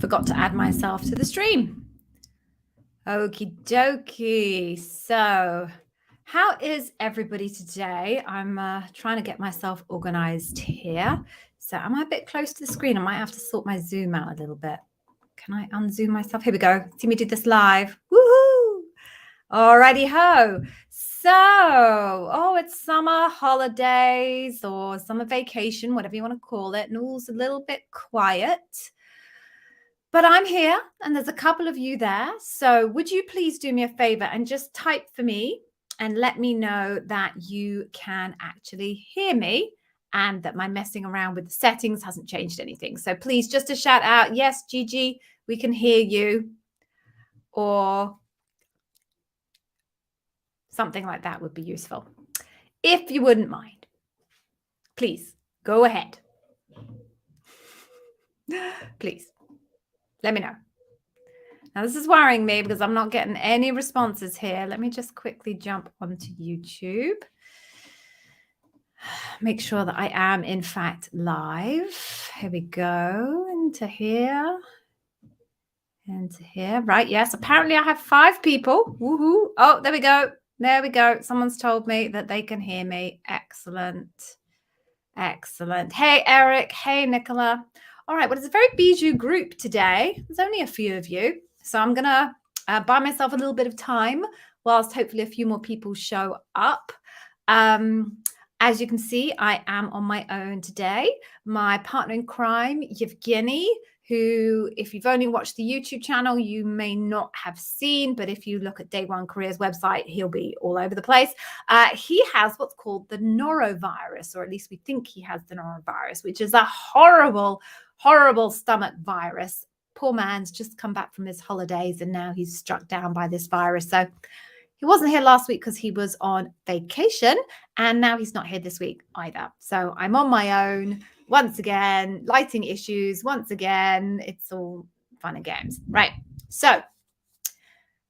forgot to add myself to the stream. Okie dokie. So how is everybody today? I'm trying to get myself organized here. So am I a bit close to the screen? I might have to sort my Zoom out a little bit. Can I unzoom myself? Here we go. See me do this live. Woohoo! Alrighty ho. So, it's summer holidays or summer vacation, whatever you want to call it, and all's a little bit quiet. But I'm here and there's a couple of you there. So would you please do me a favor and just type for me and let me know that you can actually hear me and that my messing around with the settings hasn't changed anything. So please just a shout out. Yes, Gigi, we can hear you. Or something like that would be useful. If you wouldn't mind, please go ahead. Please. Let me know. Now, this is worrying me because I'm not getting any responses here. Let me just quickly jump onto YouTube. Make sure that I am, in fact, live. Here we go. Into here. Into here. Right, yes. Apparently, I have 5 people. Woohoo. Oh, there we go. There we go. Someone's told me that they can hear me. Excellent. Excellent. Hey, Eric. Hey, Nicola. All right, well, it's a very bijou group today. There's only a few of you. So I'm going to buy myself a little bit of time whilst hopefully a few more people show up. As you can see, I am on my own today. My partner in crime, Yevgeny, who, if you've only watched the YouTube channel, you may not have seen, but if you look at Day One Careers website, he'll be all over the place. He has what's called the norovirus, or at least we think he has the norovirus, which is a horrible stomach virus. Poor man's just come back from his holidays and now he's struck down by this virus. So he wasn't here last week because he was on vacation, and now he's not here this week either. So I'm on my own once again, lighting issues once again. It's all fun and games, right? So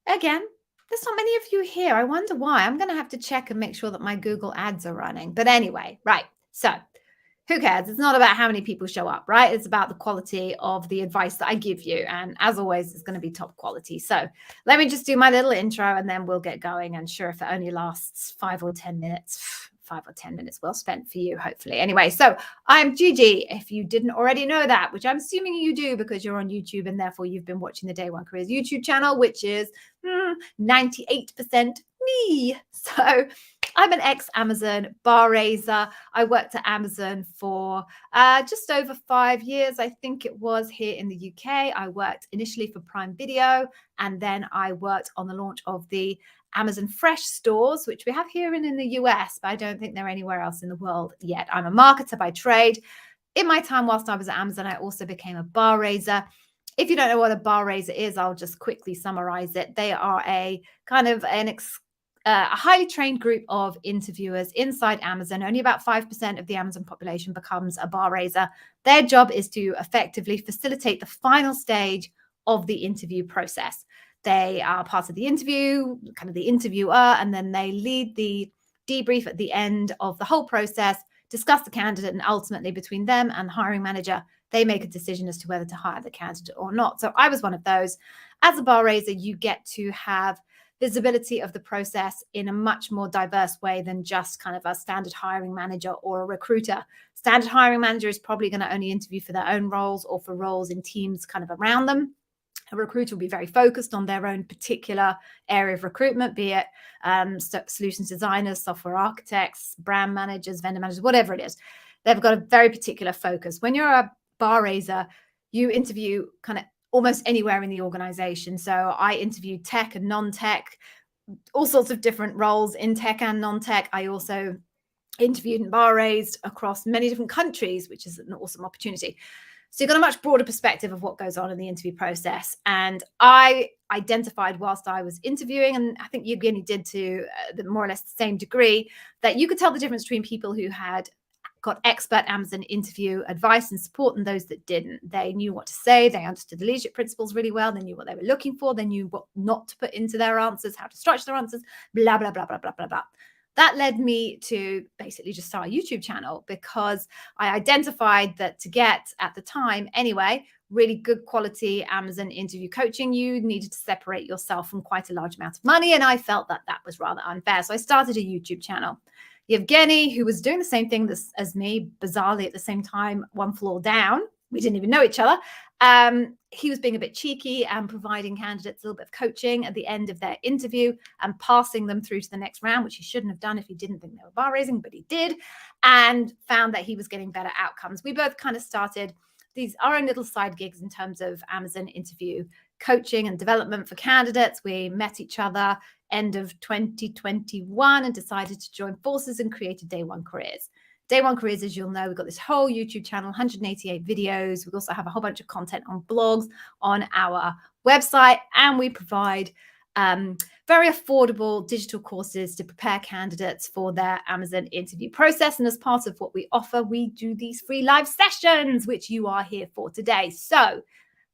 again, there's not many of you here. I wonder why. I'm going to have to check and make sure that my Google ads are running. But anyway, right. So who cares? It's not about how many people show up, right? It's about the quality of the advice that I give you. And as always, it's going to be top quality. So let me just do my little intro and then we'll get going. And sure, if it only lasts 5 or 10 minutes, 5 or 10 minutes well spent for you, hopefully. Anyway, so I'm Gigi. If you didn't already know that, which I'm assuming you do because you're on YouTube and therefore you've been watching the Day One Careers YouTube channel, which is 98% me. So I'm an ex-Amazon bar raiser. I worked at Amazon for just over 5 years, I think it was, here in the UK. I worked initially for Prime Video, and then I worked on the launch of the Amazon Fresh stores, which we have here in the US, but I don't think they're anywhere else in the world yet. I'm a marketer by trade. In my time whilst I was at Amazon, I also became a bar raiser. If you don't know what a bar raiser is, I'll just quickly summarize it. They are a kind of a highly trained group of interviewers inside Amazon. Only about 5% of the Amazon population becomes a bar raiser. Their job is to effectively facilitate the final stage of the interview process. They are part of the interview, kind of the interviewer, and then they lead the debrief at the end of the whole process, discuss the candidate, and ultimately between them and the hiring manager, they make a decision as to whether to hire the candidate or not. So I was one of those. As a bar raiser, you get to have visibility of the process in a much more diverse way than just kind of a standard hiring manager or a recruiter. Standard hiring manager is probably going to only interview for their own roles or for roles in teams kind of around them. A recruiter will be very focused on their own particular area of recruitment, be it solutions designers, software architects, brand managers, vendor managers, whatever it is. They've got a very particular focus. When you're a bar raiser, you interview kind of almost anywhere in the organization. So I interviewed tech and non-tech, all sorts of different roles in tech and non-tech. I also interviewed and bar raised across many different countries, which is an awesome opportunity. So you've got a much broader perspective of what goes on in the interview process. And I identified whilst I was interviewing, and I think Yevgeny did to more or less the same degree, that you could tell the difference between people who had got expert Amazon interview advice and support and those that didn't. They knew what to say. They understood the leadership principles really well. They knew what they were looking for. They knew what not to put into their answers, how to structure their answers, blah, blah, blah, blah, blah, blah, blah. That led me to basically just start a YouTube channel because I identified that to get, at the time anyway, really good quality Amazon interview coaching, you needed to separate yourself from quite a large amount of money. And I felt that that was rather unfair. So I started a YouTube channel. Yevgeny, who was doing the same thing as me, bizarrely at the same time, one floor down, we didn't even know each other. He was being a bit cheeky and providing candidates a little bit of coaching at the end of their interview and passing them through to the next round, which he shouldn't have done if he didn't think they were bar raising, but he did, and found that he was getting better outcomes. We both kind of started our own little side gigs in terms of Amazon interview coaching and development for candidates. We met each other end of 2021 and decided to join forces and created Day One Careers. Day One Careers, as you'll know, we've got this whole YouTube channel, 188 videos. We also have a whole bunch of content on blogs on our website, and we provide very affordable digital courses to prepare candidates for their Amazon interview process. And as part of what we offer, we do these free live sessions, which you are here for today. So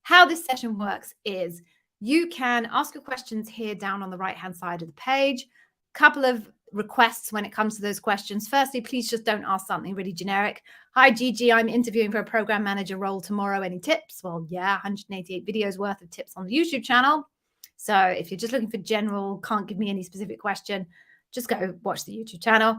how this session works is you can ask your questions here down on the right-hand side of the page. Couple of requests when it comes to those questions. Firstly, please just don't ask something really generic. Hi, Gigi, I'm interviewing for a program manager role tomorrow. Any tips? Well, yeah, 188 videos worth of tips on the YouTube channel. So if you're just looking for general, can't give me any specific question, just go watch the YouTube channel.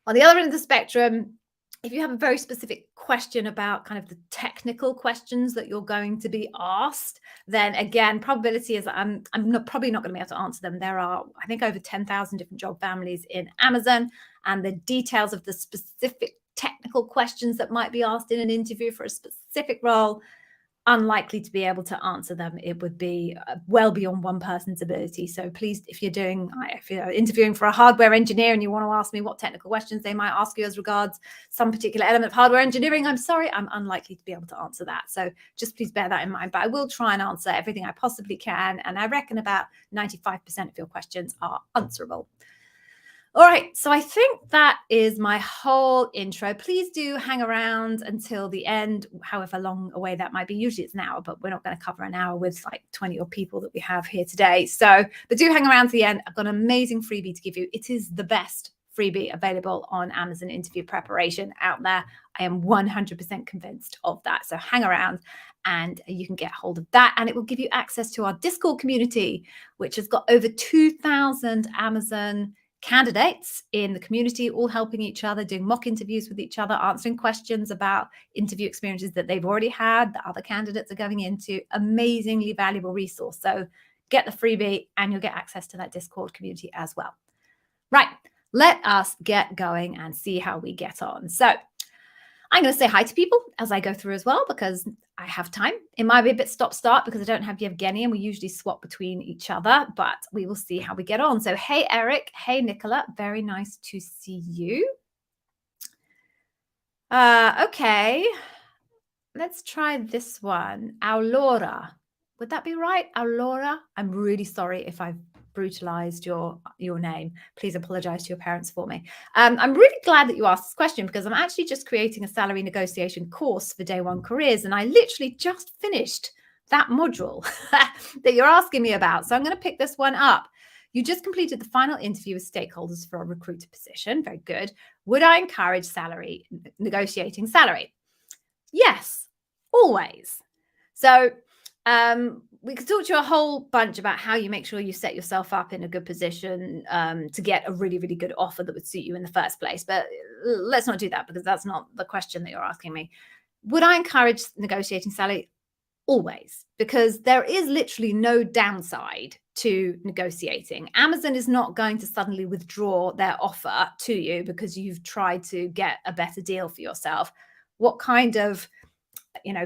On the other end of the spectrum, if you have a very specific question about kind of the technical questions that you're going to be asked, then again, probability is that I'm probably not going to be able to answer them. There are, I think, over 10,000 different job families in Amazon, and the details of the specific technical questions that might be asked in an interview for a specific role, unlikely to be able to answer them. It would be well beyond one person's ability. So please, if you're interviewing for a hardware engineer and you want to ask me what technical questions they might ask you as regards some particular element of hardware engineering, I'm sorry, I'm unlikely to be able to answer that. So just please bear that in mind. But I will try and answer everything I possibly can. And I reckon about 95% of your questions are answerable. All right, so I think that is my whole intro. Please do hang around until the end, however long away that might be. Usually it's an hour, but we're not going to cover an hour with like 20 odd people that we have here today. So, but do hang around to the end. I've got an amazing freebie to give you. It is the best freebie available on Amazon interview preparation out there. I am 100% convinced of that. So hang around and you can get hold of that. And it will give you access to our Discord community, which has got over 2,000 Amazon candidates in the community, all helping each other, doing mock interviews with each other, answering questions about interview experiences that they've already had, that other candidates are going into. Amazingly valuable resource. So get the freebie and you'll get access to that Discord community as well. Right, let us get going and see how we get on. So I'm going to say hi to people as I go through as well, because I have time. It might be a bit stop-start because I don't have Yevgeny and we usually swap between each other, but we will see how we get on. So, hey, Eric. Hey, Nicola. Very nice to see you. Okay. Let's try this one. Aurora. Would that be right? Aurora? I'm really sorry if I've brutalized your name. Please apologize to your parents for me. I'm really glad that you asked this question because I'm actually just creating a salary negotiation course for Day One Careers, and I literally just finished that module that you're asking me about. So I'm going to pick this one up. You just completed the final interview with stakeholders for a recruiter position. Very good. Would I encourage negotiating salary? Yes, always. So we could talk to you a whole bunch about how you make sure you set yourself up in a good position to get a really, really good offer that would suit you in the first place. But let's not do that because that's not the question that you're asking me. Would I encourage negotiating salary? Always, because there is literally no downside to negotiating. Amazon is not going to suddenly withdraw their offer to you because you've tried to get a better deal for yourself. What kind of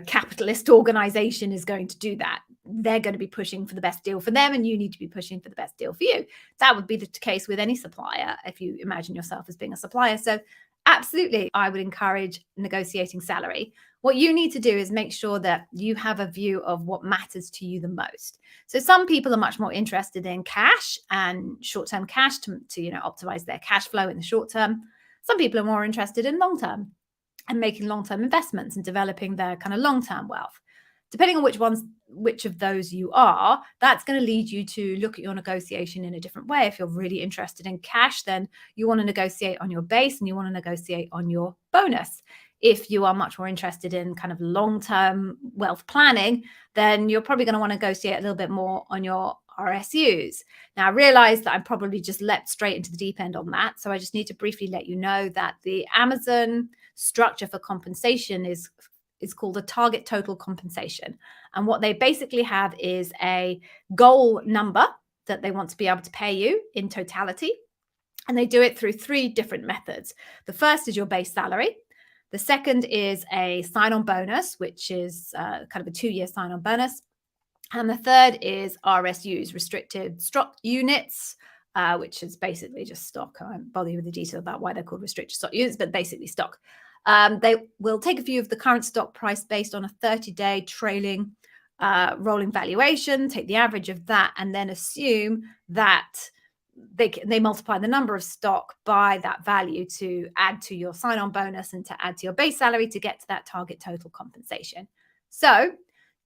capitalist organization is going to do that? They're going to be pushing for the best deal for them, and you need to be pushing for the best deal for you. That would be the case with any supplier if you imagine yourself as being a supplier. So absolutely, I would encourage negotiating salary. What you need to do is make sure that you have a view of what matters to you the most. So some people are much more interested in cash and short-term cash to optimize their cash flow in the short term. Some people are more interested in long-term and making long-term investments and developing their kind of long-term wealth. Depending on which of those you are, that's going to lead you to look at your negotiation in a different way. If you're really interested in cash, then you want to negotiate on your base and you want to negotiate on your bonus. If you are much more interested in kind of long-term wealth planning, then you're probably going to want to negotiate a little bit more on your RSUs. Now, I realize that I'm probably just leapt straight into the deep end on that. So I just need to briefly let you know that the Amazon structure for compensation is called a target total compensation. And what they basically have is a goal number that they want to be able to pay you in totality. And they do it through 3 different methods. The first is your base salary. The second is a sign-on bonus, which is kind of a 2-year sign-on bonus. And the third is RSUs, restricted stock units, which is basically just stock. I won't bother you with the detail about why they're called restricted stock units, but basically stock. They will take a view of the current stock price based on a 30-day trailing rolling valuation, take the average of that, and then assume that they multiply the number of stock by that value to add to your sign-on bonus and to add to your base salary to get to that target total compensation. So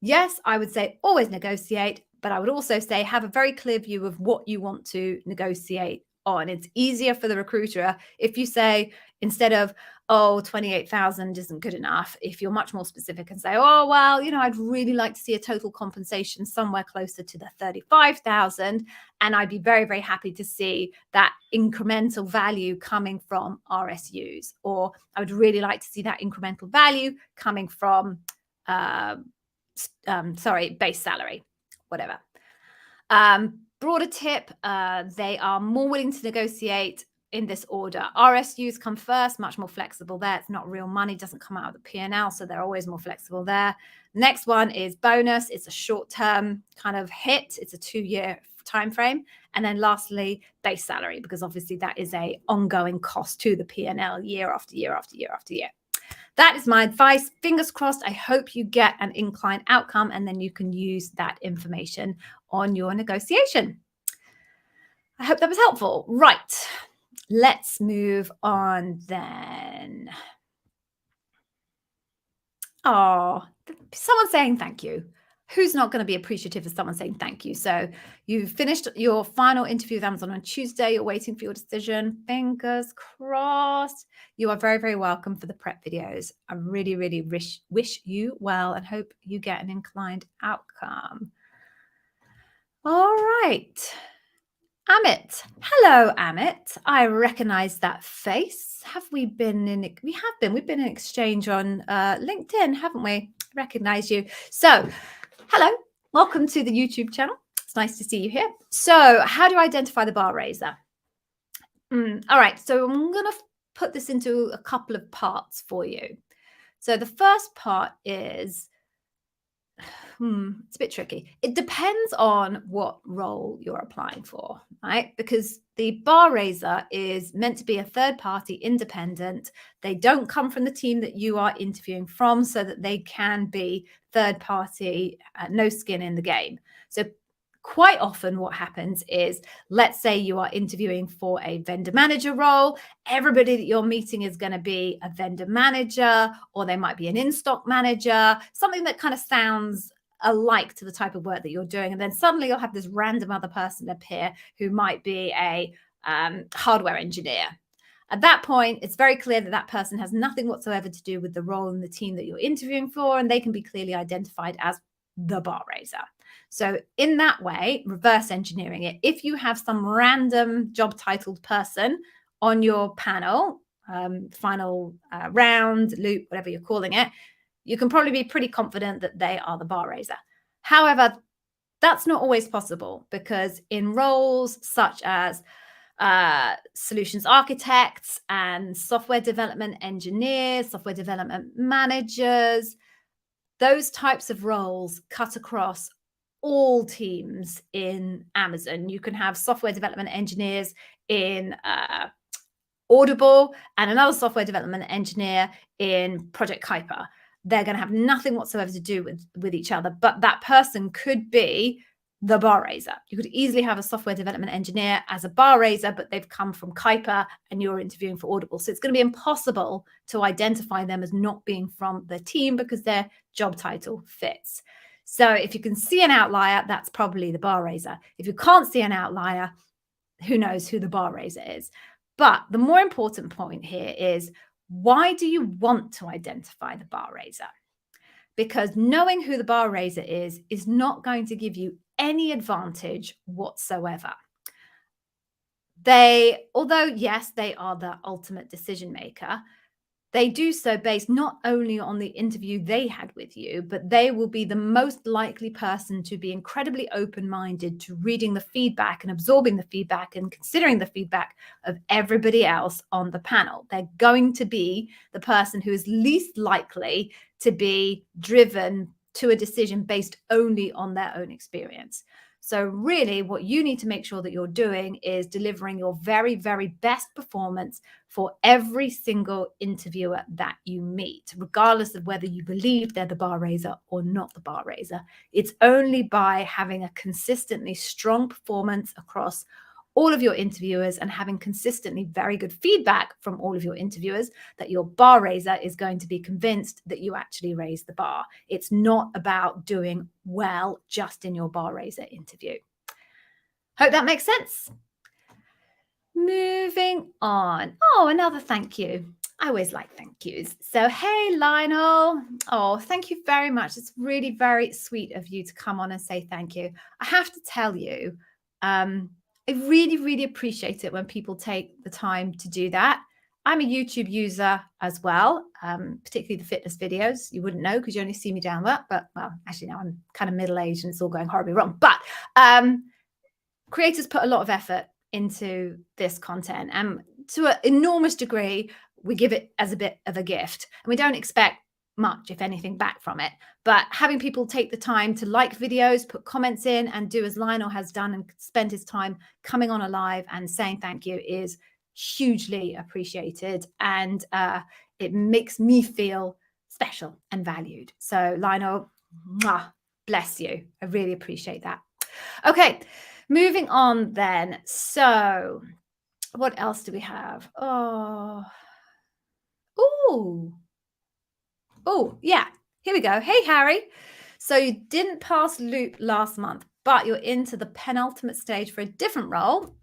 yes, I would say always negotiate, but I would also say have a very clear view of what you want to negotiate on. It's easier for the recruiter if you say, instead of, oh, 28,000 isn't good enough, if you're much more specific and say, oh, well, I'd really like to see a total compensation somewhere closer to the 35,000. And I'd be very, very happy to see that incremental value coming from RSUs, or I would really like to see that incremental value coming from, base salary, whatever. Broader tip, they are more willing to negotiate in this order. RSUs come first, much more flexible there. It's not real money, doesn't come out of the P&L, so they're always more flexible there. Next one is bonus. It's a short-term kind of hit. It's a 2-year time frame. And then lastly, base salary, because obviously that is a ongoing cost to the P&L year after year after year after year. That is my advice. Fingers crossed. I hope you get an inclined outcome, and then you can use that information on your negotiation. I hope that was helpful. Right. Let's move on then. Oh, someone saying thank you. Who's not going to be appreciative of someone saying thank you? So you finished your final interview with Amazon on Tuesday. You're waiting for your decision. Fingers crossed. You are very, very welcome for the prep videos. I really, really wish you well and hope you get an inclined outcome. All right. Amit. Hello, Amit. I recognize that face. We've been in exchange on LinkedIn, haven't we? Recognize you. So, hello, welcome to the YouTube channel. It's nice to see you here. So, how do you identify the bar raiser? All right, so I'm going to put this into a couple of parts for you. So, the first part is, it's a bit tricky. It depends on what role you're applying for, right? Because the bar raiser is meant to be a third party independent. They don't come from the team that you are interviewing from, so that they can be third party, no skin in the game. So quite often what happens is, let's say you are interviewing for a vendor manager role. Everybody that you're meeting is going to be a vendor manager, or they might be an in-stock manager, something that kind of sounds alike to the type of work that you're doing. And then suddenly you'll have this random other person appear who might be a hardware engineer. At that point, it's very clear that that person has nothing whatsoever to do with the role in the team that you're interviewing for, and they can be clearly identified as the bar raiser. So in that way, reverse engineering it. If you have some random job titled person on your panel, final round, loop, whatever you're calling it, you can probably be pretty confident that they are the bar raiser. However, that's not always possible, because in roles such as solutions architects and software development engineers, software development managers, those types of roles cut across all teams in Amazon. You can have software development engineers in Audible and another software development engineer in Project Kuiper. They're going to have nothing whatsoever to do with each other, but that person could be the bar raiser. You could easily have a software development engineer as a bar raiser, but they've come from Kuiper and you're interviewing for Audible. So it's going to be impossible to identify them as not being from the team, because their job title fits. So if you can see an outlier, that's probably the bar raiser. If you can't see an outlier, who knows who the bar raiser is. But the more important point here is, Why do you want to identify the bar raiser? Because knowing who the bar raiser is not going to give you any advantage whatsoever. Although, yes, they are the ultimate decision maker, they do so based not only on the interview they had with you, but they will be the most likely person to be incredibly open-minded to reading the feedback and absorbing the feedback and considering the feedback of everybody else on the panel. They're going to be the person who is least likely to be driven to a decision based only on their own experience. So really what you need to make sure that you're doing is delivering your very, very best performance for every single interviewer that you meet, regardless of whether you believe they're the bar raiser or not the bar raiser. It's only by having a consistently strong performance across all of your interviewers and having consistently very good feedback from all of your interviewers that your bar raiser is going to be convinced that you actually raised the bar. It's not about doing well just in your bar raiser interview. Hope that makes sense. Moving on. Oh, another thank you. I always like thank yous. So, hey, Lionel. Oh, thank you very much. It's really very sweet of you to come on and say thank you. I have to tell you, I really, really appreciate it when people take the time to do that. I'm a YouTube user as well, particularly the fitness videos. You wouldn't know because you only see me down that. But, well, actually, now I'm kind of middle-aged and it's all going horribly wrong. But creators put a lot of effort into this content, and to an enormous degree we give it as a bit of a gift and we don't expect much, if anything, back from it. But having people take the time to like videos, put comments in, and do as Lionel has done and spend his time coming on a live and saying thank you is hugely appreciated, and it makes me feel special and valued. So Lionel, mwah, bless you. I really appreciate that. Okay, moving on then. So what else do we have? Oh, yeah, here we go. Hey, Harry. So you didn't pass Loop last month, but you're into the penultimate stage for a different role.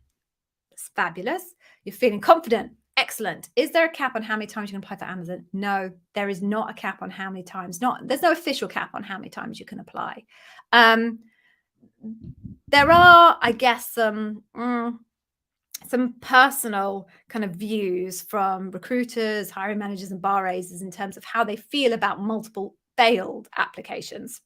It's fabulous. You're feeling confident. Excellent. Is there a cap on how many times you can apply for Amazon? No, there is not a cap on how many times. There's no official cap on how many times you can apply. There are, I guess, some personal kind of views from recruiters, hiring managers, and bar raisers in terms of how they feel about multiple failed applications.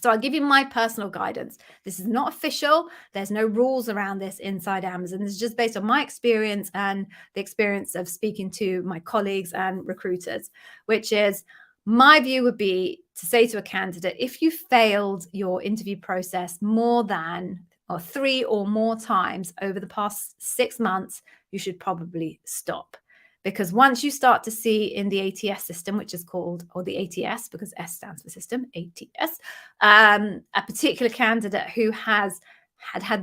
So I'll give you my personal guidance. This is not official. There's no rules around this inside Amazon. This is just based on my experience and the experience of speaking to my colleagues and recruiters, which is my view would be to say to a candidate, if you failed your interview process more than or 3 or more times over the past 6 months, you should probably stop. Because once you start to see in the ATS system, which is called, or the ATS, because S stands for system, ATS, a particular candidate who had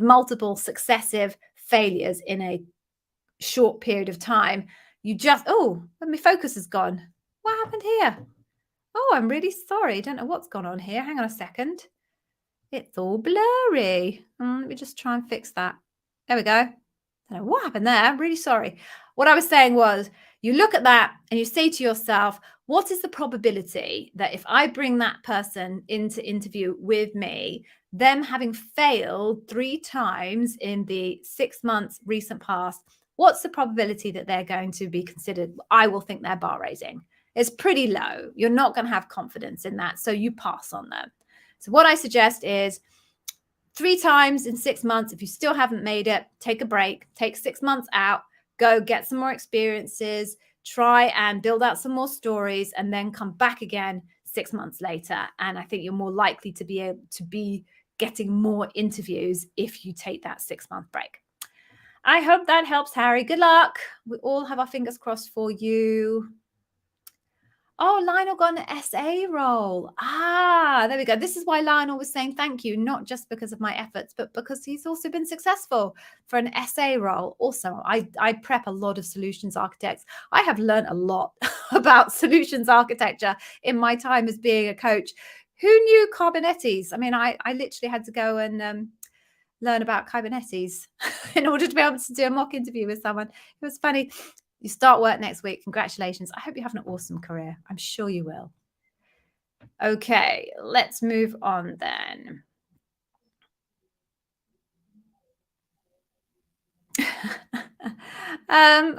multiple successive failures in a short period of time, my focus has gone. What happened here? Oh, I'm really sorry. Don't know what's gone on here. Hang on a second. It's all blurry. Let me just try and fix that. There we go. I don't know what happened there. I'm really sorry. What I was saying was, you look at that and you say to yourself, what is the probability that if I bring that person into interview with me, them having failed 3 times in the 6 months recent past, what's the probability that they're going to be considered? I will think they're bar raising. It's pretty low. You're not going to have confidence in that. So you pass on them. So what I suggest is 3 times in 6 months. If you still haven't made it, take a break, take 6 months out, go get some more experiences, try and build out some more stories, and then come back again 6 months later. And I think you're more likely to be able to be getting more interviews if you take that 6-month break. I hope that helps, Harry. Good luck. We all have our fingers crossed for you. Oh, Lionel got an SA role. There we go. This is why Lionel was saying thank you, not just because of my efforts, but because he's also been successful for an SA role. Also, I prep a lot of solutions architects. I have learned a lot about solutions architecture in my time as being a coach. Who knew Kubernetes? I mean, I literally had to go and learn about Kubernetes in order to be able to do a mock interview with someone. It was funny. You start work next week. Congratulations. I hope you have an awesome career. I'm sure you will. Okay, let's move on then.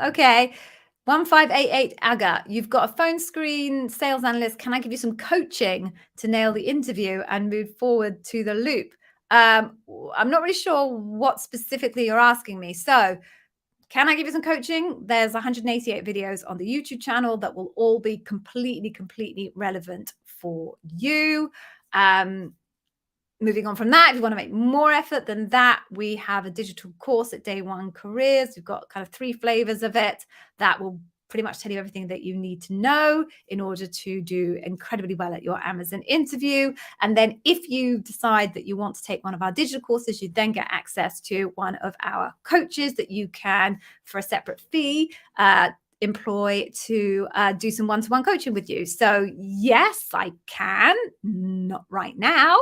Okay. 1588 Aga, you've got a phone screen sales analyst. Can I give you some coaching to nail the interview and move forward to the loop? I'm not really sure what specifically you're asking me. So, can I give you some coaching? There's 188 videos on the YouTube channel that will all be completely relevant for you. Moving on from that, if you want to make more effort than that, we have a digital course at Day One Careers. We've got kind of 3 flavors of it that will pretty much tell you everything that you need to know in order to do incredibly well at your Amazon interview. And then if you decide that you want to take one of our digital courses, you then get access to one of our coaches that you can, for a separate fee, employ to do some one-to-one coaching with you. So yes, I can, not right now,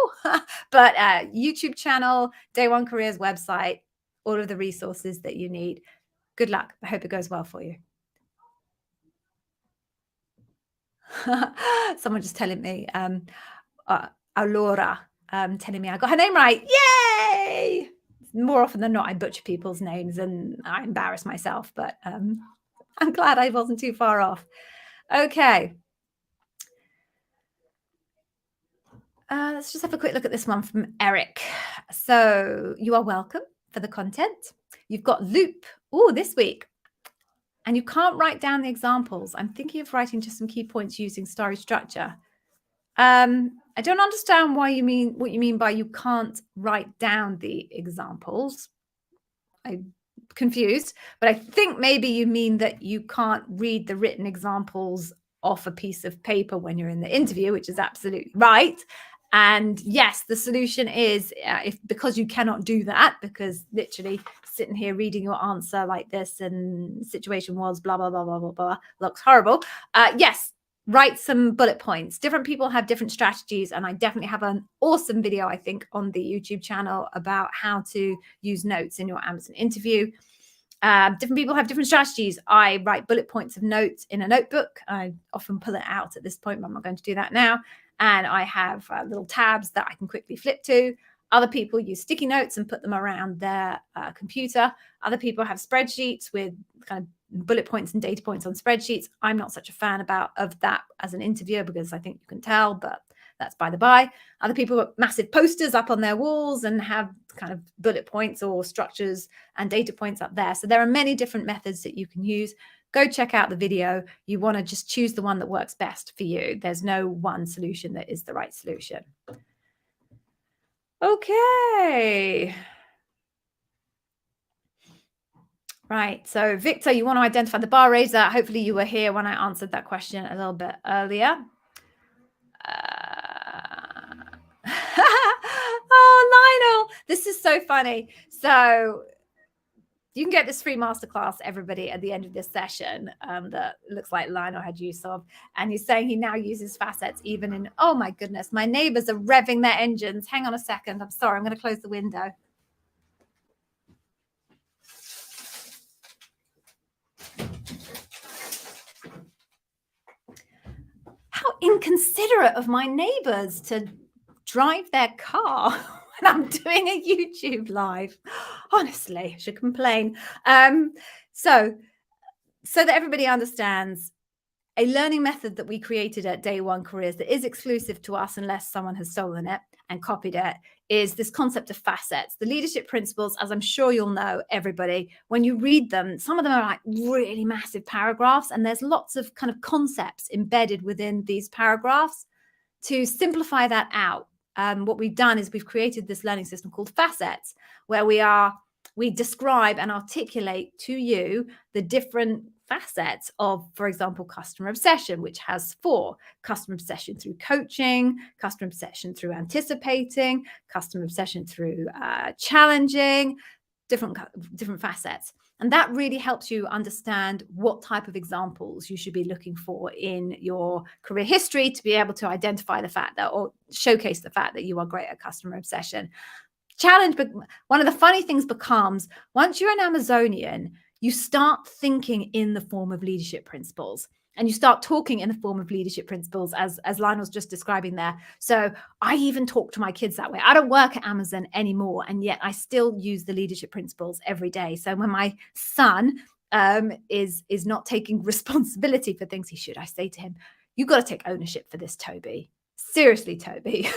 but YouTube channel, Day One Careers website, all of the resources that you need. Good luck. I hope it goes well for you. Someone just telling me, Alora, telling me I got her name right. Yay! More often than not, I butcher people's names and I embarrass myself, but I'm glad I wasn't too far off. Okay. Let's just have a quick look at this one from Eric. So you are welcome for the content. You've got loop this week. And you can't write down the examples. I'm thinking of writing just some key points using story structure. I don't understand what you mean by you can't write down the examples. I'm confused, but I think maybe you mean that you can't read the written examples off a piece of paper when you're in the interview, which is absolutely right. And yes, the solution is because you cannot do that, because literally sitting here reading your answer like this and situation was blah, blah, blah, blah, blah, blah, looks horrible. Yes, write some bullet points. Different people have different strategies. And I definitely have an awesome video, I think, on the YouTube channel about how to use notes in your Amazon interview. Different people have different strategies. I write bullet points of notes in a notebook. I often pull it out at this point, but I'm not going to do that now. And I have little tabs that I can quickly flip to. Other people use sticky notes and put them around their computer. Other people have spreadsheets with kind of bullet points and data points on spreadsheets. I'm not such a fan of that as an interviewer because I think you can tell, but that's by the by. Other people put massive posters up on their walls and have kind of bullet points or structures and data points up there. So there are many different methods that you can use. Go check out the video. You want to just choose the one that works best for you. There's no one solution that is the right solution. Okay. Right. So Victor, you want to identify the bar raiser. Hopefully you were here when I answered that question a little bit earlier. Oh, Lionel, this is so funny. So you can get this free masterclass, everybody, at the end of this session that looks like Lionel had use of. And he's saying he now uses facets even in, oh my goodness, my neighbors are revving their engines. Hang on a second. I'm sorry. I'm going to close the window. How inconsiderate of my neighbors to drive their car when I'm doing a YouTube live. Honestly, I should complain. So that everybody understands, a learning method that we created at Day One Careers that is exclusive to us unless someone has stolen it and copied it is this concept of facets. The leadership principles, as I'm sure you'll know, everybody, when you read them, some of them are like really massive paragraphs, and there's lots of kind of concepts embedded within these paragraphs. To simplify that out, what we've done is we've created this learning system called facets, where we describe and articulate to you the different facets of, for example, customer obsession, which has 4: customer obsession through coaching, customer obsession through anticipating, customer obsession through challenging, different facets. And that really helps you understand what type of examples you should be looking for in your career history to be able to identify the fact that, or showcase the fact that you are great at customer obsession. Challenge, but one of the funny things becomes, once you're an Amazonian, you start thinking in the form of leadership principles. And you start talking in the form of leadership principles, as Lionel's just describing there. So I even talk to my kids that way. I don't work at Amazon anymore, and yet I still use the leadership principles every day. So when my son is not taking responsibility for things he should, I say to him, "You've got to take ownership for this, Toby. Seriously, Toby,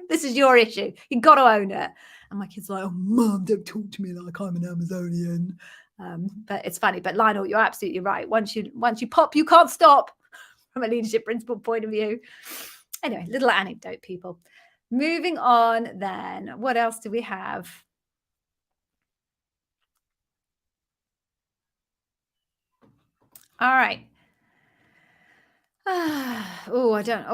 this is your issue. You've got to own it." And my kid's like, "Oh, Mum, don't talk to me like I'm an Amazonian." But it's funny. But Lionel, you're absolutely right. Once you pop, you can't stop from a leadership principle point of view. Anyway, little anecdote, people. Moving on then. What else do we have? All right. I don't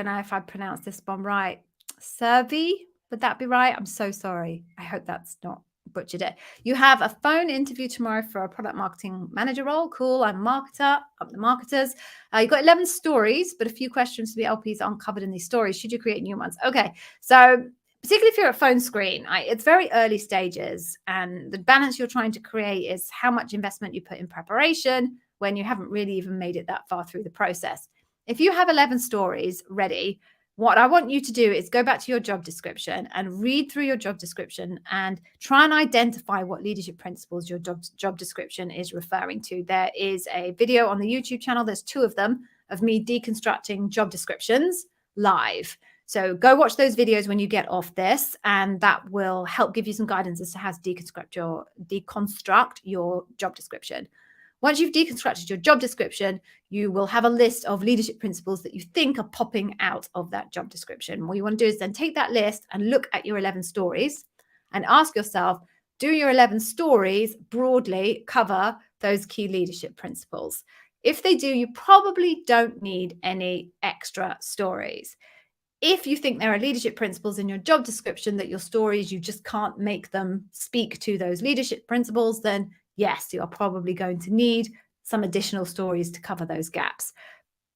know if I pronounced this one right. Servi, would that be right? I'm so sorry. I hope that's not butchered it. You have a phone interview tomorrow for a product marketing manager role. Cool. I'm a marketer. I'm the marketers. You've got 11 stories, but a few questions for the LPs aren't covered in these stories. Should you create new ones? Okay. So particularly if you're at phone screen, it's very early stages, and the balance you're trying to create is how much investment you put in preparation when you haven't really even made it that far through the process. If you have 11 stories ready, what I want you to do is go back to your job description and read through your job description and try and identify what leadership principles your job description is referring to. There is a video on the YouTube channel, there's 2 of them, of me deconstructing job descriptions live. So go watch those videos when you get off this, and that will help give you some guidance as to how to deconstruct your job description. Once you've deconstructed your job description, you will have a list of leadership principles that you think are popping out of that job description. What you want to do is then take that list and look at your 11 stories and ask yourself, do your 11 stories broadly cover those key leadership principles? If they do, you probably don't need any extra stories. If you think there are leadership principles in your job description that your stories, you just can't make them speak to those leadership principles, then yes, you're probably going to need some additional stories to cover those gaps.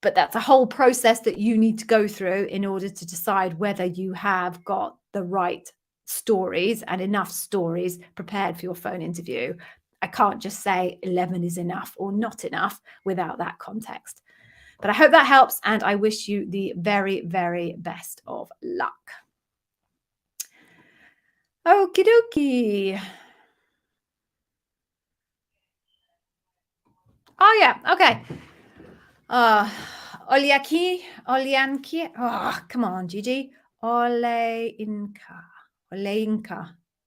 But that's a whole process that you need to go through in order to decide whether you have got the right stories and enough stories prepared for your phone interview. I can't just say 11 is enough or not enough without that context. But I hope that helps, and I wish you the very, very best of luck. Okie dokie. Oh, yeah. Okay. Olyanki. Oh, come on, Gigi. Oleinka.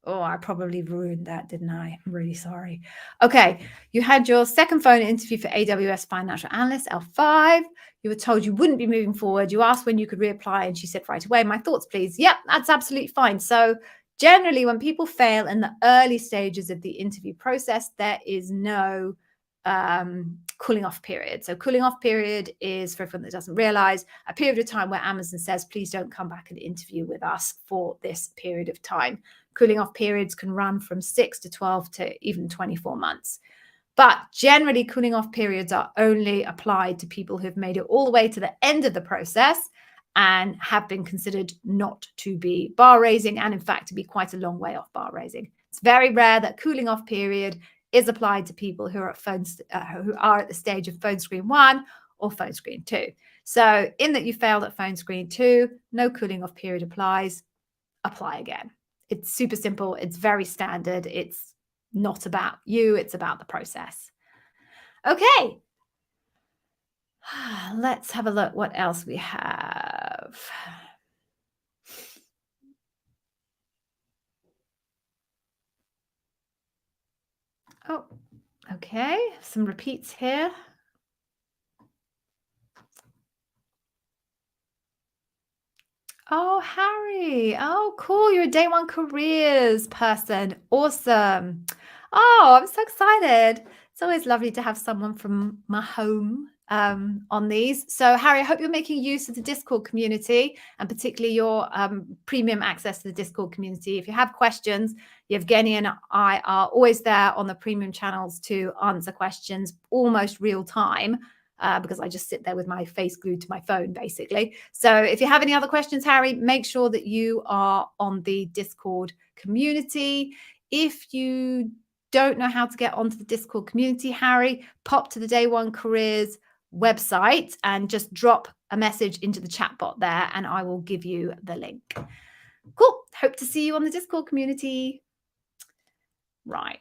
Oh, I probably ruined that, didn't I? I'm really sorry. Okay. You had your second phone interview for AWS Financial Analyst, L5. You were told you wouldn't be moving forward. You asked when you could reapply, and she said right away, my thoughts, please. Yep, that's absolutely fine. So generally, when people fail in the early stages of the interview process, there is no cooling off period. So cooling off period is, for everyone that doesn't realize, a period of time where Amazon says, please don't come back and interview with us for this period of time. Cooling off periods can run from 6 to 12 to even 24 months. But generally, cooling off periods are only applied to people who've made it all the way to the end of the process and have been considered not to be bar raising, and in fact, to be quite a long way off bar raising. It's very rare that cooling off period is applied to people who are at the stage of phone screen 1 or phone screen 2. So in that you failed at phone screen 2, no cooling off period applies. Apply again. It's super simple. It's very standard. It's not about you. It's about the process. Okay. Let's have a look what else we have. Oh, okay. Some repeats here. Oh, Harry. Oh, cool. You're a day 1 careers person. Awesome. Oh, I'm so excited. It's always lovely to have someone from my home on these. So, Harry, I hope you're making use of the Discord community, and particularly your premium access to the Discord community. If you have questions, Yevgeny and I are always there on the premium channels to answer questions almost real time. Because I just sit there with my face glued to my phone, basically. So if you have any other questions, Harry, make sure that you are on the Discord community. If you don't know how to get onto the Discord community, Harry, pop to the Day One Careers website and just drop a message into the chat bot there, and I will give you the link. Cool. Hope to see you on the Discord community. Right.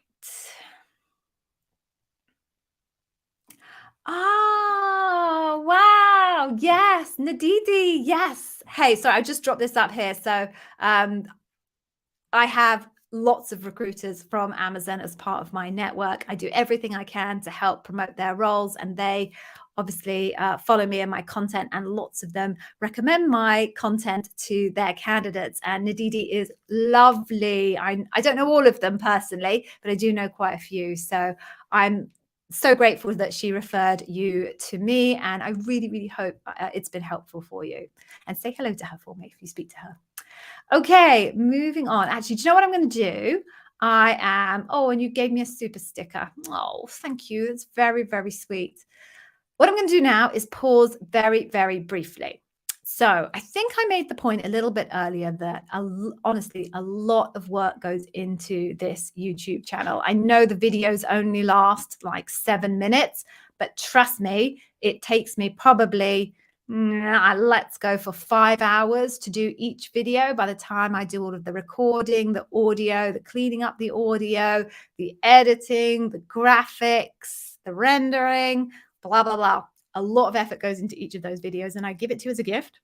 Oh, wow. Yes. Nadidi. Yes. Hey, sorry, I just dropped this up here. So I have lots of recruiters from Amazon as part of my network. I do everything I can to help promote their roles, and they obviously follow me and my content, and lots of them recommend my content to their candidates. And Nadidi is lovely. I don't know all of them personally, but I do know quite a few. So I'm so grateful that she referred you to me, and I really, really hope it's been helpful for you. And say hello to her for me if you speak to her. Okay, moving on. Actually, do you know what I'm going to do? Oh, and you gave me a super sticker. Oh, thank you. It's very, very sweet. What I'm going to do now is pause very, very briefly. So I think I made the point a little bit earlier that honestly, a lot of work goes into this YouTube channel. I know the videos only last like 7 minutes, but trust me, it takes me probably, let's go for 5 hours to do each video. By the time I do all of the recording, the audio, the cleaning up the audio, the editing, the graphics, the rendering, blah, blah, blah. A lot of effort goes into each of those videos, and I give it to you as a gift.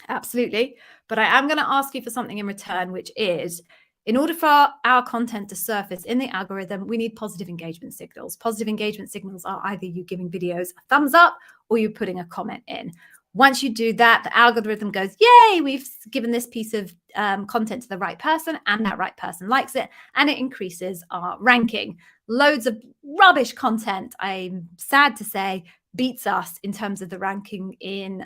Absolutely. But I am going to ask you for something in return, which is, in order for our content to surface in the algorithm, we need positive engagement signals. Positive engagement signals are either you giving videos a thumbs up or you putting a comment in. Once you do that, the algorithm goes, yay, we've given this piece of content to the right person, and that right person likes it, and it increases our ranking. Loads of rubbish content, I'm sad to say, beats us in terms of the ranking in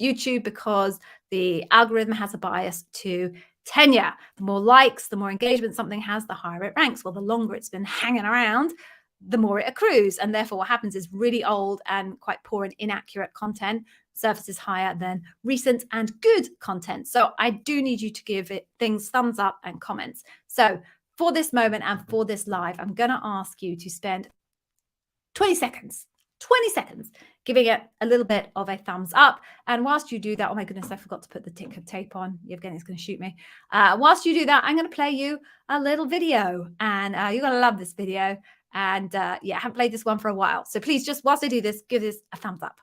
YouTube, because the algorithm has a bias to tenure. The more likes, the more engagement something has, the higher it ranks. Well, the longer it's been hanging around, the more it accrues. And therefore what happens is really old and quite poor and inaccurate content surfaces higher than recent and good content. So I do need you to give it things thumbs up and comments. So for this moment and for this live, I'm going to ask you to spend 20 seconds giving it a little bit of a thumbs up. And whilst you do that, oh my goodness, I forgot to put the tick of tape on. Yevgeny's going to shoot me. Whilst you do that, I'm going to play you a little video, and you're going to love this video. And yeah, I haven't played this one for a while. So please, just whilst I do this, give this a thumbs up.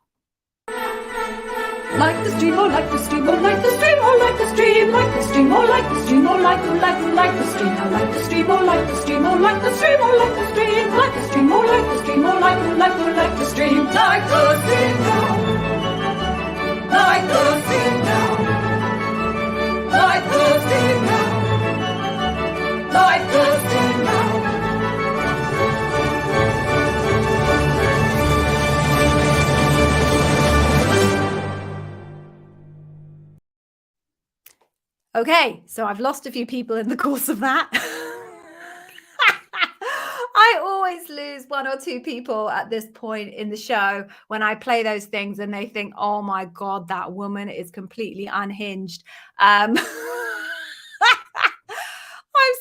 Like the stream, or like the stream, or like the stream, or like the stream, like the stream, or like the stream, or like the stream. I like the stream, or like the stream, or like the stream, or like the stream, like the stream, or like the stream, or like the stream, like the stream now, like the stream now, like the stream now, like the stream now. Okay, so I've lost a few people in the course of that. I always lose 1 or 2 people at this point in the show when I play those things and they think, oh my God, that woman is completely unhinged. I'm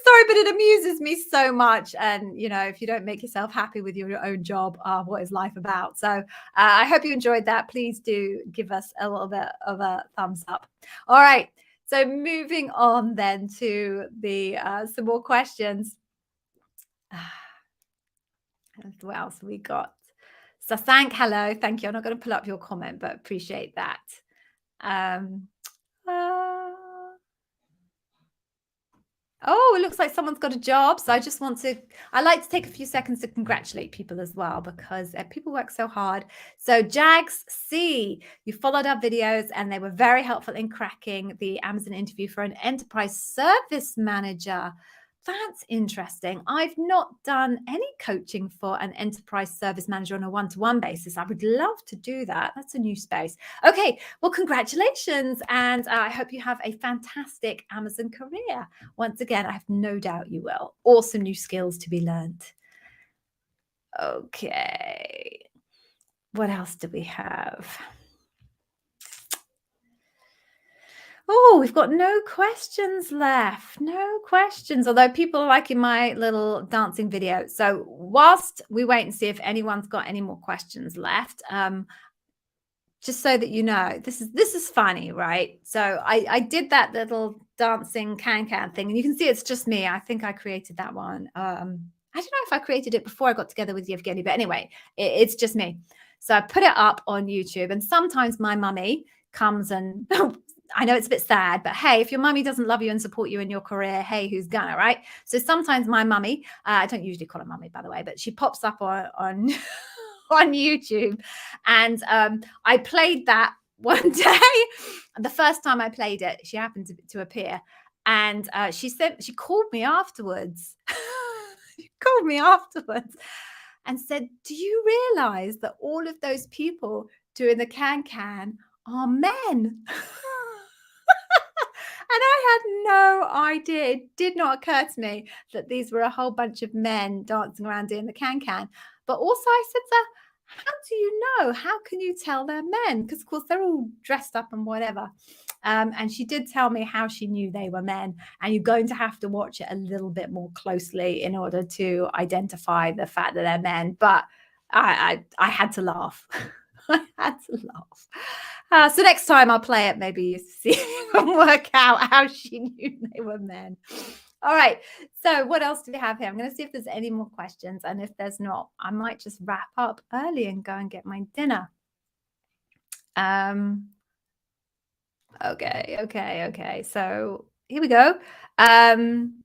sorry, but it amuses me so much. And, you know, if you don't make yourself happy with your own job, what is life about? So I hope you enjoyed that. Please do give us a little bit of a thumbs up. All right. So moving on then to the some more questions. What else have we got? Sasank, hello. Thank you. I'm not going to pull up your comment, but appreciate that. Oh, it looks like someone's got a job. So I like to take a few seconds to congratulate people as well, because people work so hard. So Jags C, you followed our videos and they were very helpful in cracking the Amazon interview for an enterprise service manager. That's interesting. I've not done any coaching for an enterprise service manager on a one-to-one basis. I would love to do that. That's a new space. Okay, well, congratulations. And I hope you have a fantastic Amazon career. Once again, I have no doubt you will. Awesome new skills to be learned. Okay. What else do we have? Oh, we've got no questions left. No questions. Although people are liking my little dancing video. So whilst we wait and see if anyone's got any more questions left, just so that you know, this is funny, right? So I did that little dancing can thing, and you can see it's just me. I think I created that one. I don't know if I created it before I got together with Yevgeny, but anyway, it's just me. So I put it up on YouTube, and sometimes my mummy comes and I know it's a bit sad, but hey, if your mummy doesn't love you and support you in your career, hey, who's gonna, right? So sometimes my mummy, I don't usually call her mummy, by the way, but she pops up on on YouTube, and I played that one day. The first time I played it, she happened to appear, and she called me afterwards. She called me afterwards and said, "Do you realize that all of those people doing the can are men?" And I had no idea. It did not occur to me that these were a whole bunch of men dancing around doing the can. But also I said to her, how do you know? How can you tell they're men? Because, of course, they're all dressed up and whatever. And she did tell me how she knew they were men. And you're going to have to watch it a little bit more closely in order to identify the fact that they're men. But I had to laugh. I had to laugh. So next time I'll play it, maybe you see and work out how she knew they were men. All right. So what else do we have here? I'm going to see if there's any more questions. And if there's not, I might just wrap up early and go and get my dinner. Okay. So here we go. Oh,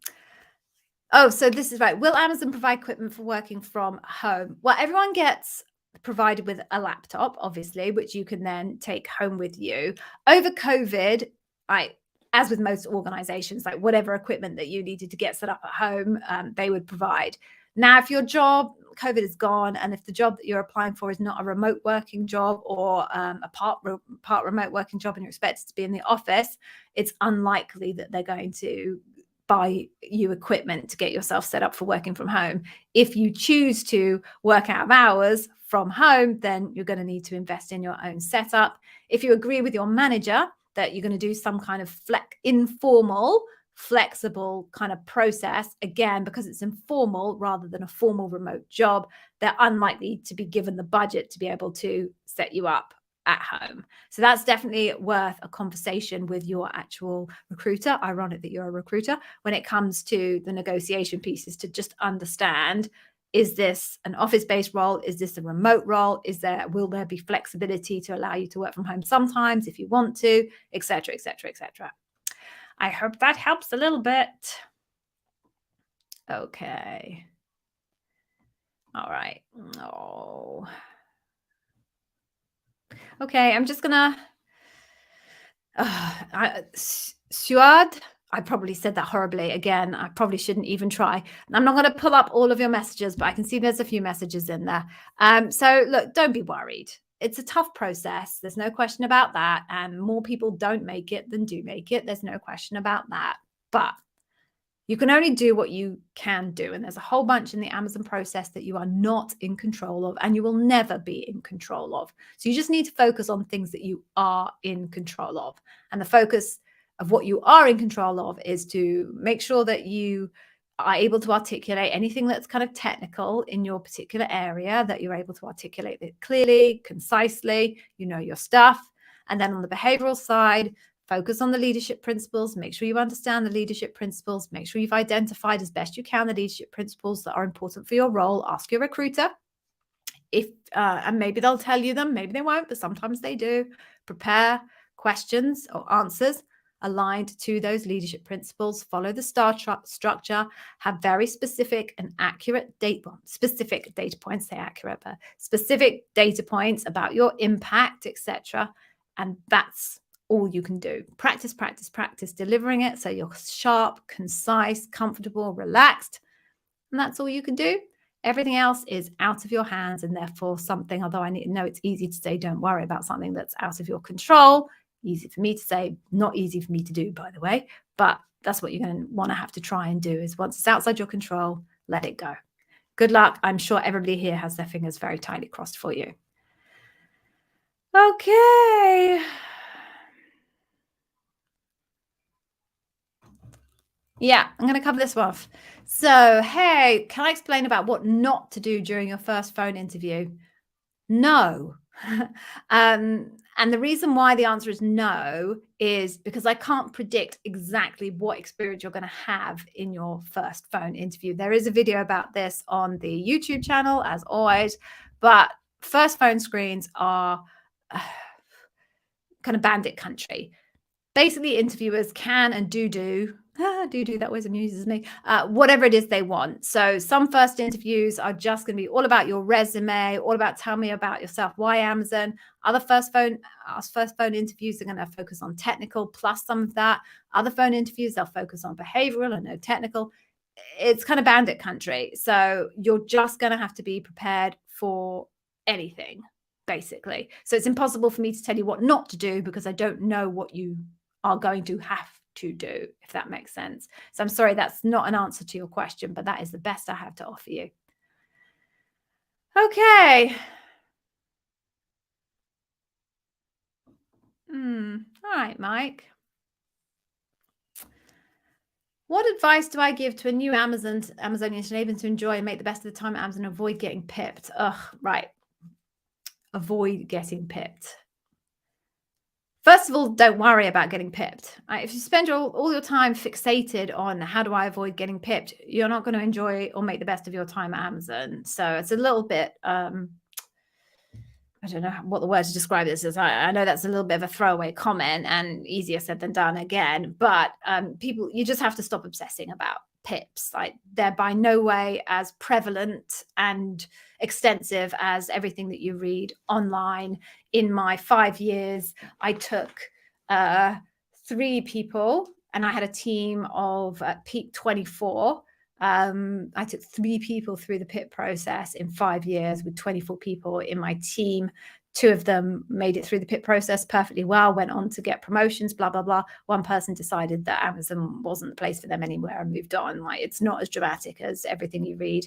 so this is right. Will Amazon provide equipment for working from home? Well, everyone gets provided with a laptop, obviously, which you can then take home with you. Over COVID, as with most organizations, like whatever equipment that you needed to get set up at home, they would provide. Now, if your job, COVID is gone, and if the job that you're applying for is not a remote working job or a part remote working job and you're expected to be in the office, it's unlikely that they're going to buy you equipment to get yourself set up for working from home. If you choose to work out of hours from home, then you're going to need to invest in your own setup. If you agree with your manager that you're going to do some kind of informal, flexible kind of process, again, because it's informal rather than a formal remote job, they're unlikely to be given the budget to be able to set you up at home. So that's definitely worth a conversation with your actual recruiter. Ironic that you're a recruiter when it comes to the negotiation pieces, to just understand, is this an office-based role? Is this a remote role? Will there be flexibility to allow you to work from home sometimes if you want to, et cetera, et cetera, et cetera. I hope that helps a little bit. Okay. All right. Oh. Okay, I'm just gonna. Suad, I probably said that horribly. Again, I probably shouldn't even try. I'm not going to pull up all of your messages, but I can see there's a few messages in there. So look, don't be worried. It's a tough process. There's no question about that. And more people don't make it than do make it. There's no question about that. But you can only do what you can do. And there's a whole bunch in the Amazon process that you are not in control of, and you will never be in control of. So you just need to focus on things that you are in control of. And the focus of what you are in control of is to make sure that you are able to articulate anything that's kind of technical in your particular area, that you're able to articulate it clearly, concisely, you know your stuff. And then on the behavioral side, focus on the leadership principles. Make sure you understand the leadership principles. Make sure you've identified as best you can the leadership principles that are important for your role. Ask your recruiter and maybe they'll tell you them. Maybe they won't, but sometimes they do. Prepare questions or answers aligned to those leadership principles. Follow the star structure. Have very specific and accurate specific data points. Say accurate, but specific data points about your impact, etc. And that's all you can do. Practice delivering it so you're sharp, concise, comfortable, relaxed. And that's all you can do. Everything else is out of your hands, and therefore something, although I know it's easy to say don't worry about something that's out of your control, easy for me to say, not easy for me to do, by the way, but that's what you're going to want to have to try and do, is once it's outside your control, let it go. Good luck. I'm sure everybody here has their fingers very tightly crossed for you. Okay. Yeah, I'm going to cover this off. So, hey, can I explain about what not to do during your first phone interview? No. And the reason why the answer is no is because I can't predict exactly what experience you're going to have in your first phone interview. There is a video about this on the YouTube channel, as always, but first phone screens are kind of bandit country. Basically, interviewers can and do that always amuses me, whatever it is they want. So some first interviews are just going to be all about your resume, all about tell me about yourself, why Amazon. Other first phone interviews are going to focus on technical plus some of that. Other phone interviews, they'll focus on behavioral and no technical. It's kind of bandit country. So you're just going to have to be prepared for anything, basically. So it's impossible for me to tell you what not to do because I don't know what you are going to have to do, if that makes sense. So I'm sorry, that's not an answer to your question, but that is the best I have to offer you. Okay. All right, Mike. What advice do I give to a new Amazonian to enable to enjoy and make the best of the time at Amazon and avoid getting pipped? Right. Avoid getting pipped. First of all, don't worry about getting pipped. If you spend all your time fixated on how do I avoid getting pipped, you're not going to enjoy or make the best of your time at Amazon. So it's a little bit, I don't know what the word to describe this is. I know that's a little bit of a throwaway comment and easier said than done again, but people, you just have to stop obsessing about pips. Like they're by no way as prevalent and extensive as everything that you read online. In my 5 years, I took 3 people and I had a team of at peak 24. I took 3 people through the PIP process in 5 years with 24 people in my team. 2 of them made it through the PIP process perfectly well, went on to get promotions, blah, blah, blah. One person decided that Amazon wasn't the place for them anywhere and moved on. Like, it's not as dramatic as everything you read.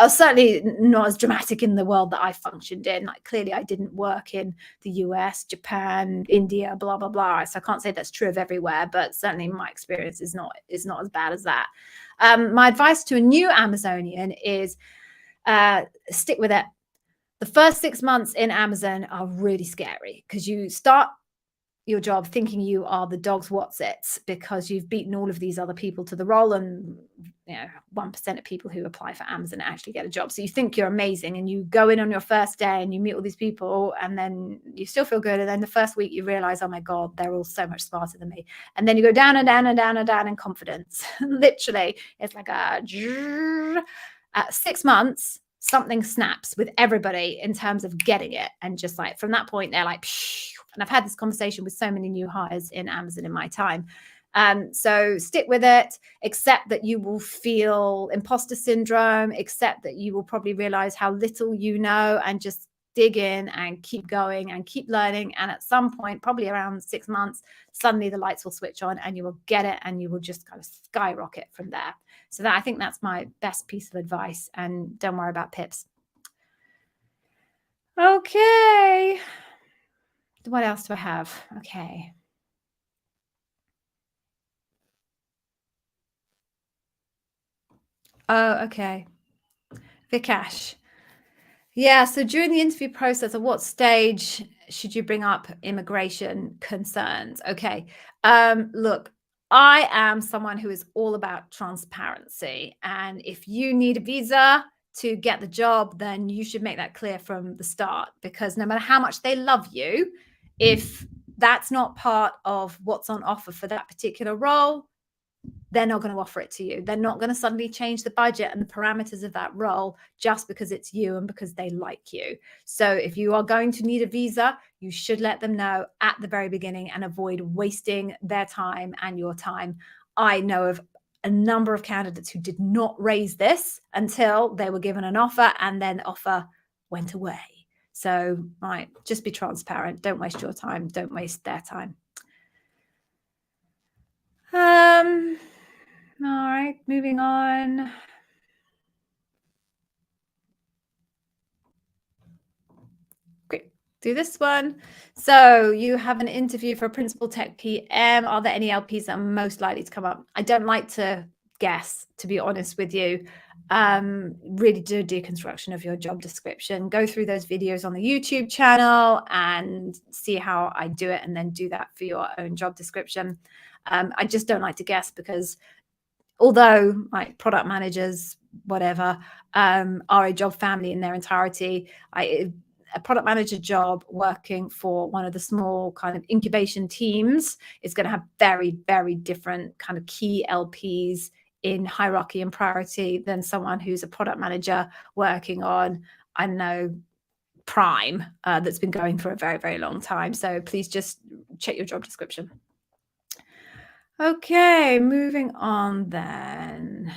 Certainly not as dramatic in the world that I functioned in. Like, clearly I didn't work in the US, Japan, India, blah, blah, blah. So I can't say that's true of everywhere, but certainly my experience is not as bad as that. My advice to a new Amazonian is stick with it. The first 6 months in Amazon are really scary because you start your job thinking you are the dog's what's-its because you've beaten all of these other people to the role, and 1% of people who apply for Amazon actually get a job. So you think you're amazing and you go in on your first day and you meet all these people and then you still feel good. And then the first week you realize, oh my God, they're all so much smarter than me. And then you go down and down and down and down in confidence. Literally, it's like at 6 months, something snaps with everybody in terms of getting it. And just like from that point, they're like, psh. And I've had this conversation with so many new hires in Amazon in my time. So stick with it, accept that you will feel imposter syndrome, accept that you will probably realize how little you know, and just dig in and keep going and keep learning. And at some point, probably around 6 months, suddenly the lights will switch on and you will get it and you will just kind of skyrocket from there. So that, I think that's my best piece of advice. And don't worry about pips. Okay. What else do I have? Okay. Oh, okay. Vikash. Yeah, so during the interview process, at what stage should you bring up immigration concerns? Okay. Look, I am someone who is all about transparency. And if you need a visa to get the job, then you should make that clear from the start, because no matter how much they love you, if that's not part of what's on offer for that particular role, they're not going to offer it to you. They're not going to suddenly change the budget and the parameters of that role just because it's you and because they like you. So if you are going to need a visa, you should let them know at the very beginning and avoid wasting their time and your time. I know of a number of candidates who did not raise this until they were given an offer, and then the offer went away. So, right, just be transparent. Don't waste your time. Don't waste their time. All right, moving on. Great. do this one. So you have an interview for a principal tech PM. Are there any LPs that are most likely to come up? I don't like to guess, to be honest with you. Really do a deconstruction of your job description. Go through those videos on the YouTube channel and see how I do it, and then do that for your own job description. I just don't like to guess, because although like product managers, whatever, are a job family in their entirety, a product manager job working for one of the small kind of incubation teams is going to have very, very different kind of key LPs in hierarchy and priority than someone who's a product manager working on, I don't know, Prime, that's been going for a very, very long time. So please just check your job description. Okay, moving on then.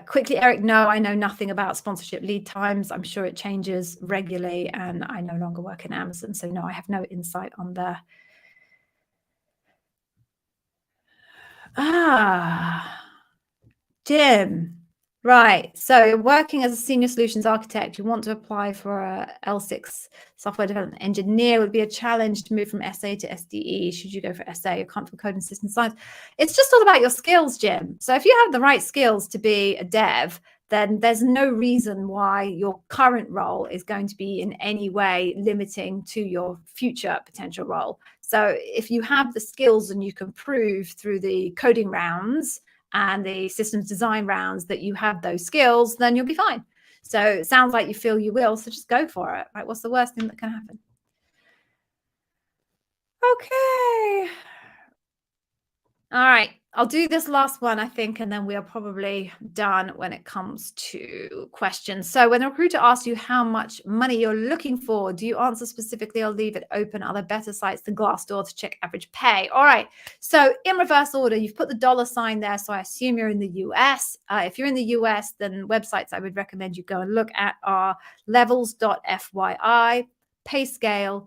Quickly, Eric, no, I know nothing about sponsorship lead times. I'm sure it changes regularly, and I no longer work in Amazon, so no, I have no insight on the. Jim, right. So working as a senior solutions architect, you want to apply for a L6 software development engineer. Would be a challenge to move from SA to SDE. Should you go for SA or comfortable code and system science? It's just all about your skills, Jim. So if you have the right skills to be a dev, then there's no reason why your current role is going to be in any way limiting to your future potential role. So if you have the skills and you can prove through the coding rounds and the systems design rounds that you have those skills, then you'll be fine. So it sounds like you feel you will, so just go for it. Right? What's the worst thing that can happen? Okay. All right. I'll do this last one, I think, and then we are probably done when it comes to questions. So when a recruiter asks you how much money you're looking for, do you answer specifically or leave it open? Are there better sites than Glassdoor to check average pay? All right. So in reverse order, you've put the $sign there. So I assume you're in the US. If you're in the US, then websites I would recommend you go and look at are levels.fyi, payscale.com,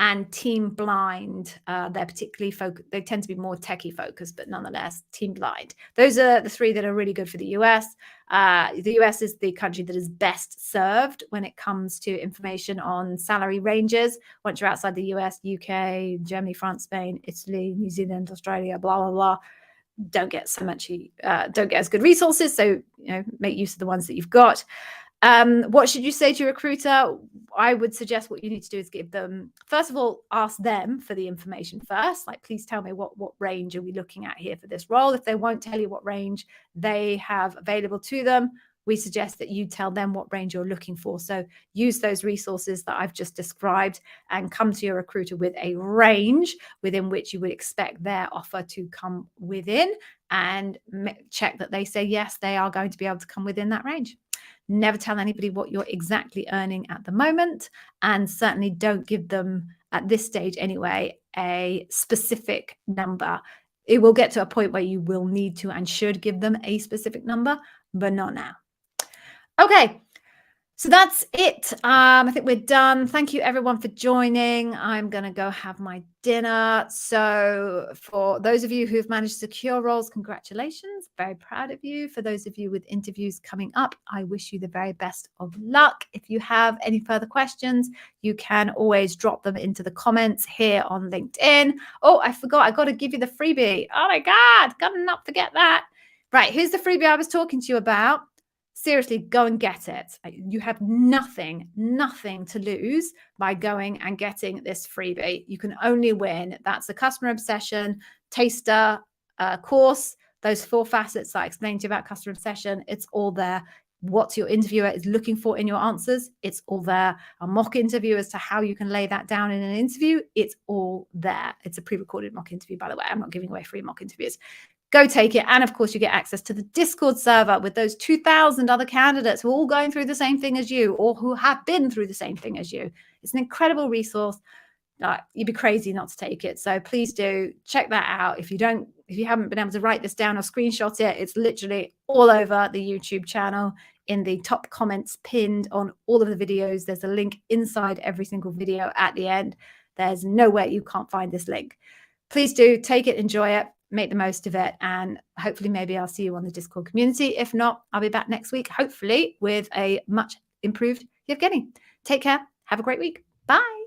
and Team Blind. They're particularly they tend to be more techie focused, but nonetheless, Team Blind. Those are the three that are really good for the US. The US is the country that is best served when it comes to information on salary ranges. Once you're outside the US, UK, Germany, France, Spain, Italy, New Zealand, Australia, blah, blah, blah, don't get as good resources. So, make use of the ones that you've got. What should you say to your recruiter? I would suggest what you need to do is give them, first of all, ask them for the information first. Like, please tell me what range are we looking at here for this role? If they won't tell you what range they have available to them, we suggest that you tell them what range you're looking for. So use those resources that I've just described and come to your recruiter with a range within which you would expect their offer to come within, and check that they say, yes, they are going to be able to come within that range. Never tell anybody what you're exactly earning at the moment, and certainly don't give them, at this stage anyway, a specific number. It will get to a point where you will need to and should give them a specific number, but not now. Okay. So that's it. I think we're done. Thank you, everyone, for joining. I'm going to go have my dinner. So for those of you who've managed to secure roles, congratulations. Very proud of you. For those of you with interviews coming up, I wish you the very best of luck. If you have any further questions, you can always drop them into the comments here on LinkedIn. Oh, I forgot. I got to give you the freebie. Oh, my God. Gotta not forget that. Right. Here's the freebie I was talking to you about. Seriously, go and get it. You have nothing to lose by going and getting this freebie. You can only win. That's the customer obsession taster course. Those 4 facets that I explained to you about customer obsession, it's all there. What your interviewer is looking for in your answers, it's all there. A mock interview as to how you can lay that down in an interview, it's all there. It's a pre-recorded mock interview, by the way. I'm not giving away free mock interviews. Go take it. And of course, you get access to the Discord server with those 2,000 other candidates who are all going through the same thing as you, or who have been through the same thing as you. It's an incredible resource. You'd be crazy not to take it. So please do check that out. If you haven't been able to write this down or screenshot it, it's literally all over the YouTube channel in the top comments pinned on all of the videos. There's a link inside every single video at the end. There's nowhere you can't find this link. Please do take it, enjoy it, make the most of it, and hopefully maybe I'll see you on the Discord community. If not, I'll be back next week, hopefully with a much improved Yevgeny. Take care. Have a great week. Bye.